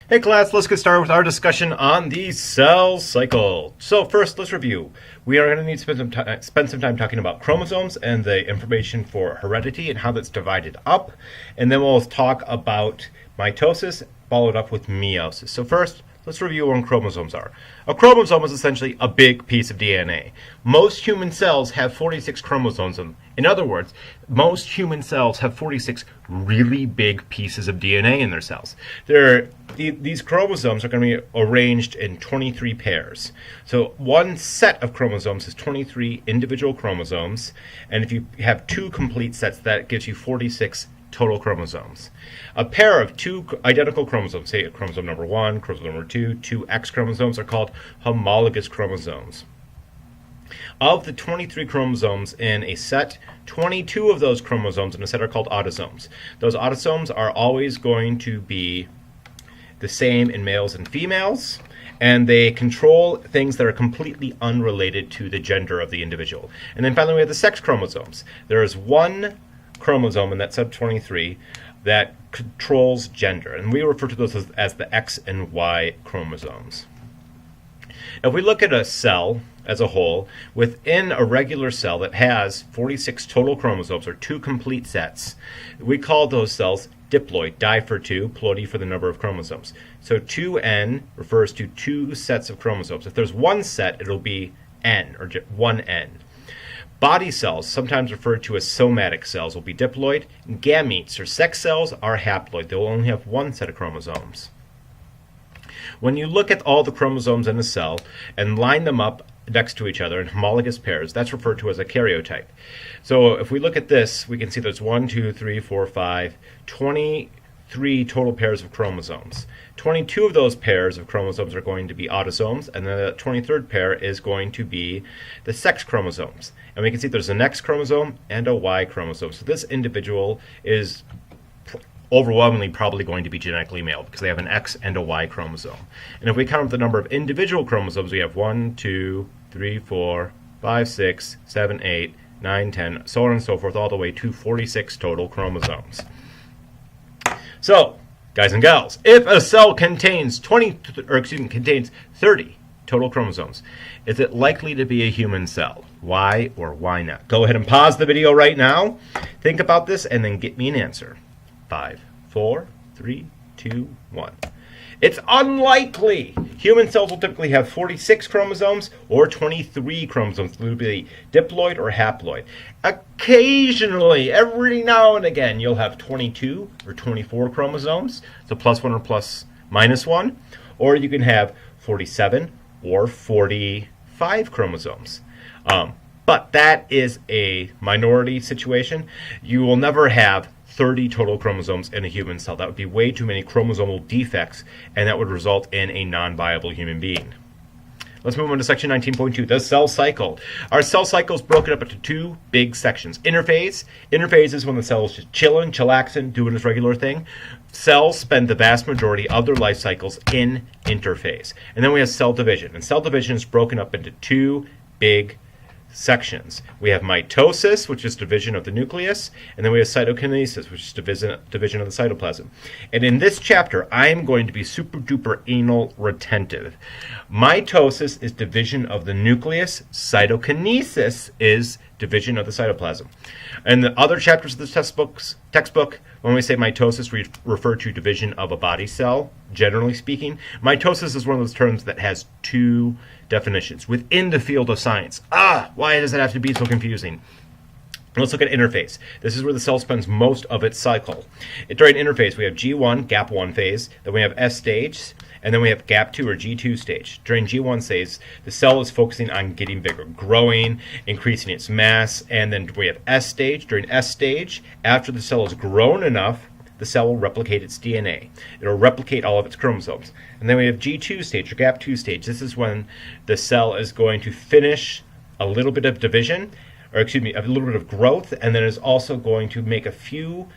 Hey class, let's get started with our discussion on the cell cycle. So first, let's review. We are going to need to spend some time talking about chromosomes and the information for heredity and how that's divided up. And then we'll talk about mitosis, followed up with meiosis. So first, let's review what chromosomes are. A chromosome is essentially a big piece of DNA. Most human cells have 46 chromosomes in them. In other words, most human cells have 46 really big pieces of DNA in their cells. These chromosomes are going to be arranged in 23 pairs. So one set of chromosomes is 23 individual chromosomes, and if you have two complete sets, that gives you 46 total chromosomes. A pair of two identical chromosomes, say chromosome number 1, chromosome number 2, two X chromosomes, are called homologous chromosomes. Of the 23 chromosomes in a set, 22 of those chromosomes in a set are called autosomes. Those autosomes are always going to be the same in males and females, and they control things that are completely unrelated to the gender of the individual. And then finally we have the sex chromosomes. There is one chromosome in that set of 23 that controls gender, and we refer to those as the X and Y chromosomes. If we look at a cell as a whole, within a regular cell that has 46 total chromosomes, or two complete sets, we call those cells diploid, di for two, ploidy for the number of chromosomes. So 2N refers to two sets of chromosomes. If there's one set, it'll be N, or 1N. Body cells, sometimes referred to as somatic cells, will be diploid. Gametes, or sex cells, are haploid. They will only have one set of chromosomes. When you look at all the chromosomes in a cell and line them up next to each other in homologous pairs, that's referred to as a karyotype. So if we look at this, we can see there's 1, 2, 3, 4, 5, 23 total pairs of chromosomes. 22 of those pairs of chromosomes are going to be autosomes, and the 23rd pair is going to be the sex chromosomes. And we can see there's an X chromosome and a Y chromosome. So this individual is overwhelmingly probably going to be genetically male because they have an X and a Y chromosome. And if we count the number of individual chromosomes, we have 1, 2, 3, 4, 5, 6, 7, 8, 9, 10, so on and so forth, all the way to 46 total chromosomes. So, guys and gals, if a cell contains 30 total chromosomes, is it likely to be a human cell? Why or why not? Go ahead and pause the video right now. Think about this and then get me an answer. 5, 4, 3, 2, 1. It's unlikely. Human cells will typically have 46 chromosomes or 23 chromosomes. It will be diploid or haploid. Occasionally, every now and again, you'll have 22 or 24 chromosomes, so plus 1 or plus minus 1, or you can have 47 or 45 chromosomes. But that is a minority situation. You will never have 30 total chromosomes in a human cell. That would be way too many chromosomal defects, and that would result in a non-viable human being. Let's move on to section 19.2, the cell cycle. Our cell cycle is broken up into two big sections. Interphase. Interphase is when the cell is just chilling, chillaxing, doing its regular thing. Cells spend the vast majority of their life cycles in interphase. And then we have cell division. And cell division is broken up into two big sections. We have mitosis, which is division of the nucleus, and then we have cytokinesis, which is division of the cytoplasm. And in this chapter, I am going to be super duper anal retentive. Mitosis is division of the nucleus. Cytokinesis is division of the cytoplasm. In the other chapters of the textbook, when we say mitosis, we refer to division of a body cell, generally speaking. Mitosis is one of those terms that has two definitions within the field of science. Why does it have to be so confusing? Let's look at interphase. This is where the cell spends most of its cycle. During interphase, we have G1, gap 1 phase, then we have S stage, and then we have gap 2 or G2 stage. During G1 phase, the cell is focusing on getting bigger, growing, increasing its mass, and then we have S stage. During S stage, after the cell has grown enough, the cell will replicate its DNA. It will replicate all of its chromosomes. And then we have G2 stage, or gap 2 stage. This is when the cell is going to finish a little bit of division, or excuse me, a little bit of growth, and then is also going to make a few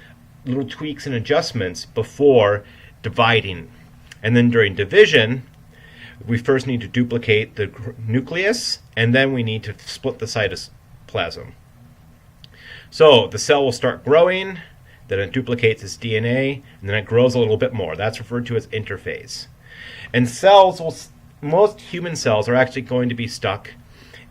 little tweaks and adjustments before dividing. And then during division, we first need to duplicate the nucleus, and then we need to split the cytoplasm. So the cell will start growing, then it duplicates its DNA, and then it grows a little bit more. That's referred to as interphase. And most human cells are actually going to be stuck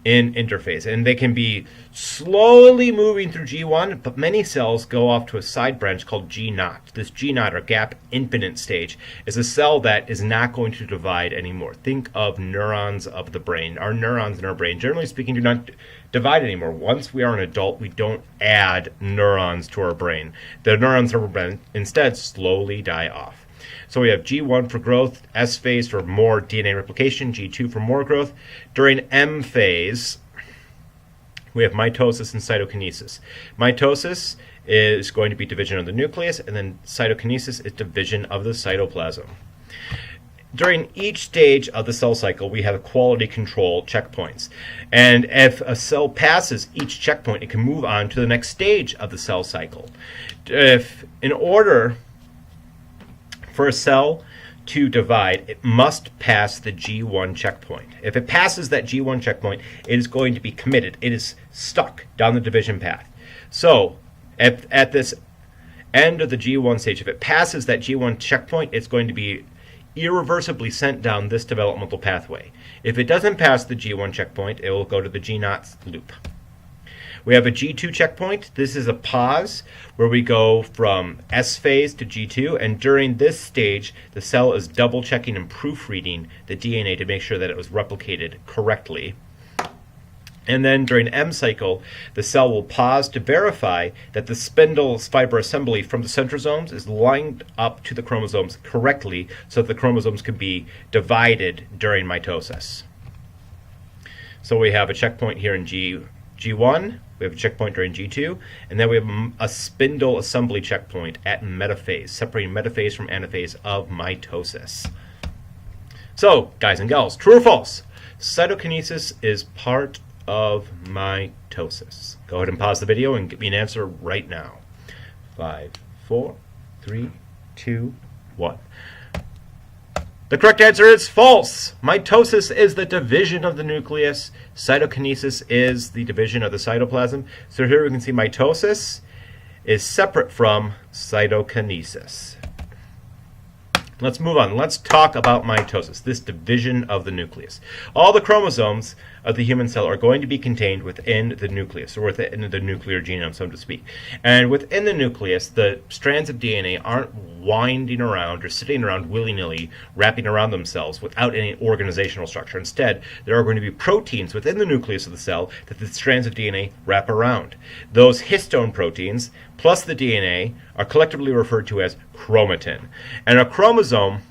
in interphase, and they can be slowly moving through G1, but many cells go off to a side branch called G0. This G0, or gap infinite stage, is a cell that is not going to divide anymore. Think of neurons of the brain. Our neurons in our brain, generally speaking, do not divide anymore. Once we are an adult, we don't add neurons to our brain. The neurons in our brain instead slowly die off. So we have G1 for growth, S phase for more DNA replication, G2 for more growth. During M phase, we have mitosis and cytokinesis. Mitosis is going to be division of the nucleus, and then cytokinesis is division of the cytoplasm. During each stage of the cell cycle, we have quality control checkpoints. And if a cell passes each checkpoint, it can move on to the next stage of the cell cycle. In order for a cell to divide, it must pass the G1 checkpoint. If it passes that G1 checkpoint, it is going to be committed. It is stuck down the division path. So at this end of the G1 stage, if it passes that G1 checkpoint, it's going to be irreversibly sent down this developmental pathway. If it doesn't pass the G1 checkpoint, it will go to the G0 loop. We have a G2 checkpoint. This is a pause where we go from S phase to G2, and during this stage, the cell is double checking and proofreading the DNA to make sure that it was replicated correctly. And then during M cycle, the cell will pause to verify that the spindle's fiber assembly from the centrosomes is lined up to the chromosomes correctly so that the chromosomes can be divided during mitosis. So we have a checkpoint here in G1, we have a checkpoint during G2, and then we have a spindle assembly checkpoint at metaphase, separating metaphase from anaphase of mitosis. So, guys and gals, true or false? Cytokinesis is part of mitosis. Go ahead and pause the video and give me an answer right now. 5, 4, 3, 2, 1. The correct answer is false. Mitosis is the division of the nucleus. Cytokinesis is the division of the cytoplasm. So here we can see mitosis is separate from cytokinesis. Let's move on. Let's talk about mitosis, this division of the nucleus. All the chromosomes of the human cell are going to be contained within the nucleus, or within the nuclear genome, so to speak. And within the nucleus, the strands of DNA aren't winding around or sitting around willy-nilly, wrapping around themselves without any organizational structure. Instead, there are going to be proteins within the nucleus of the cell that the strands of DNA wrap around. Those histone proteins, plus the DNA, are collectively referred to as chromatin. And a chromosome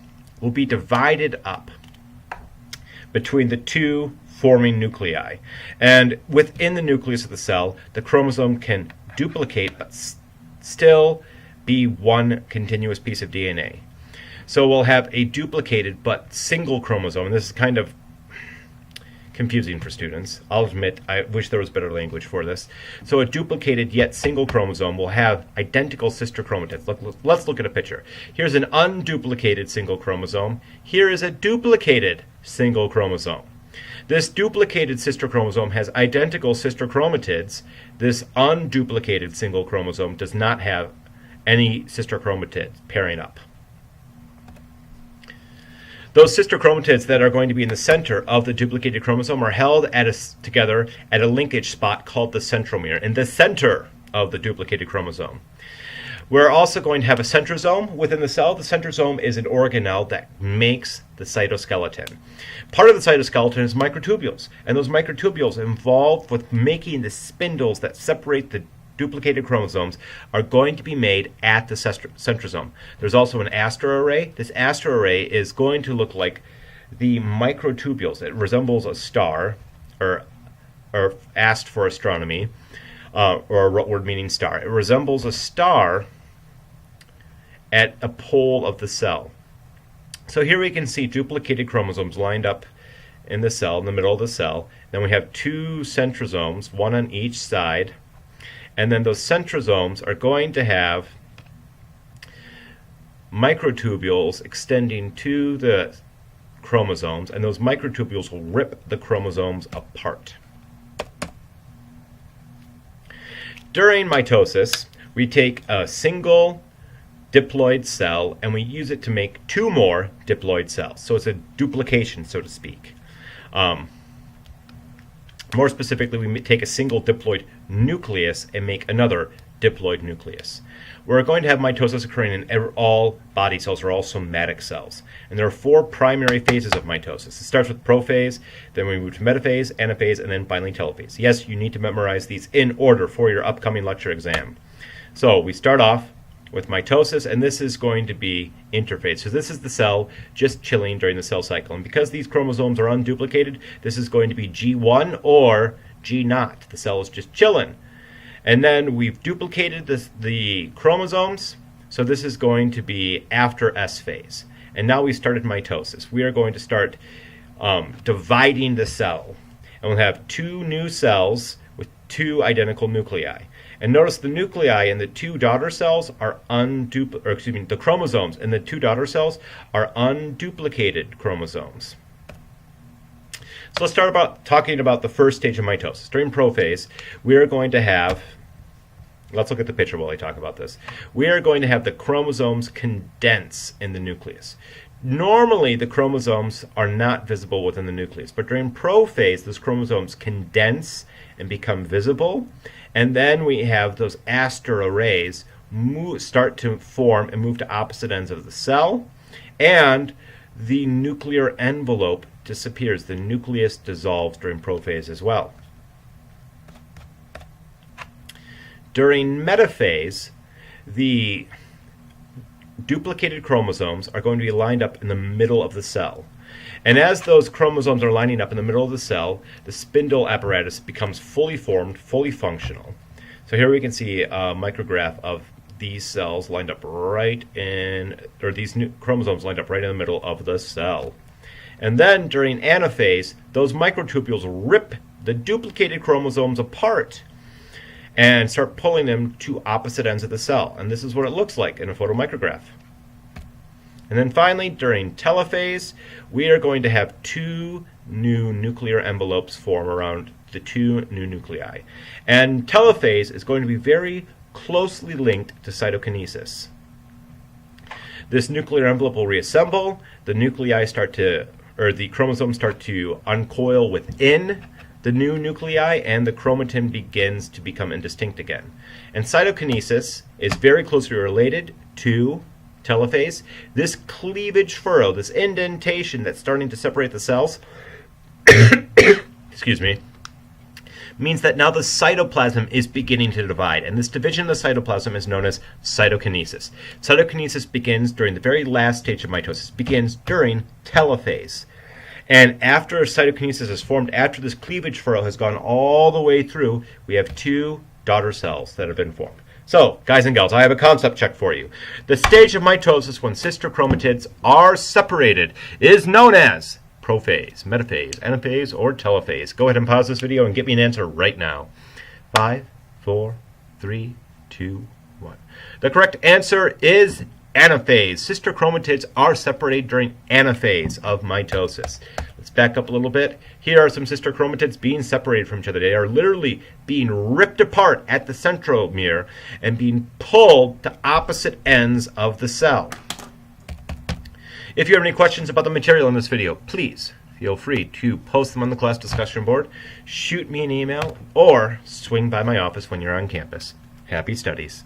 will be divided up between the two forming nuclei. And within the nucleus of the cell, the chromosome can duplicate but still be one continuous piece of DNA. So we'll have a duplicated but single chromosome, and this is kind of confusing for students. I'll admit, I wish there was better language for this. So a duplicated yet single chromosome will have identical sister chromatids. Let's look at a picture. Here's an unduplicated single chromosome. Here is a duplicated single chromosome. This duplicated sister chromosome has identical sister chromatids. This unduplicated single chromosome does not have any sister chromatids pairing up. Those sister chromatids that are going to be in the center of the duplicated chromosome are held together at a linkage spot called the centromere, in the center of the duplicated chromosome. We're also going to have a centrosome within the cell. The centrosome is an organelle that makes the cytoskeleton. Part of the cytoskeleton is microtubules, and those microtubules involved with making the spindles that separate the duplicated chromosomes are going to be made at the centrosome. There's also an aster array. This aster array is going to look like the microtubules. It resembles a star, or ast for astronomy, or a word meaning star. It resembles a star at a pole of the cell. So here we can see duplicated chromosomes lined up in the cell, in the middle of the cell. Then we have two centrosomes, one on each side. And then those centrosomes are going to have microtubules extending to the chromosomes, and those microtubules will rip the chromosomes apart. During mitosis, we take a single diploid cell and we use it to make two more diploid cells. So it's a duplication, so to speak. More specifically, we take a single diploid nucleus and make another diploid nucleus. We're going to have mitosis occurring in all body cells, or all somatic cells. And there are four primary phases of mitosis. It starts with prophase, then we move to metaphase, anaphase, and then finally telophase. Yes, you need to memorize these in order for your upcoming lecture exam. So we start off with mitosis, and this is going to be interphase. So this is the cell just chilling during the cell cycle. And because these chromosomes are unduplicated, this is going to be G1 or G0. The cell is just chilling. And then we've duplicated the chromosomes, so this is going to be after S phase. And now we started mitosis. We are going to start dividing the cell. And we'll have two new cells with two identical nuclei. And notice the nuclei in the two daughter cells are the chromosomes in the two daughter cells are unduplicated chromosomes. So let's start talking about the first stage of mitosis. During prophase, we are going to have, let's look at the picture while I talk about this. We are going to have the chromosomes condense in the nucleus. Normally, the chromosomes are not visible within the nucleus, but during prophase, those chromosomes condense and become visible. And then we have those aster arrays start to form and move to opposite ends of the cell, and the nuclear envelope disappears. The nucleus dissolves during prophase as well. During metaphase, the duplicated chromosomes are going to be lined up in the middle of the cell. And as those chromosomes are lining up in the middle of the cell, the spindle apparatus becomes fully formed, fully functional. So here we can see a micrograph of these cells lined up right in, or these new chromosomes lined up right in the middle of the cell. And then during anaphase, those microtubules rip the duplicated chromosomes apart and start pulling them to opposite ends of the cell. And this is what it looks like in a photomicrograph. And then finally, during telophase, we are going to have two new nuclear envelopes form around the two new nuclei. And telophase is going to be very closely linked to cytokinesis. This nuclear envelope will reassemble, the the chromosomes start to uncoil within the new nuclei, and the chromatin begins to become indistinct again. And cytokinesis is very closely related to telophase. This cleavage furrow, this indentation that's starting to separate the cells, excuse me, means that now the cytoplasm is beginning to divide, and this division of the cytoplasm is known as cytokinesis. Cytokinesis begins during the very last stage of mitosis, begins during telophase. And after cytokinesis is formed, after this cleavage furrow has gone all the way through, we have two daughter cells that have been formed. So, guys and gals, I have a concept check for you. The stage of mitosis when sister chromatids are separated is known as prophase, metaphase, anaphase, or telophase. Go ahead and pause this video and get me an answer right now. 5, 4, 3, 2, 1. The correct answer is anaphase. Sister chromatids are separated during anaphase of mitosis. Let's back up a little bit. Here are some sister chromatids being separated from each other. They are literally being ripped apart at the centromere and being pulled to opposite ends of the cell. If you have any questions about the material in this video, please feel free to post them on the class discussion board, shoot me an email, or swing by my office when you're on campus. Happy studies.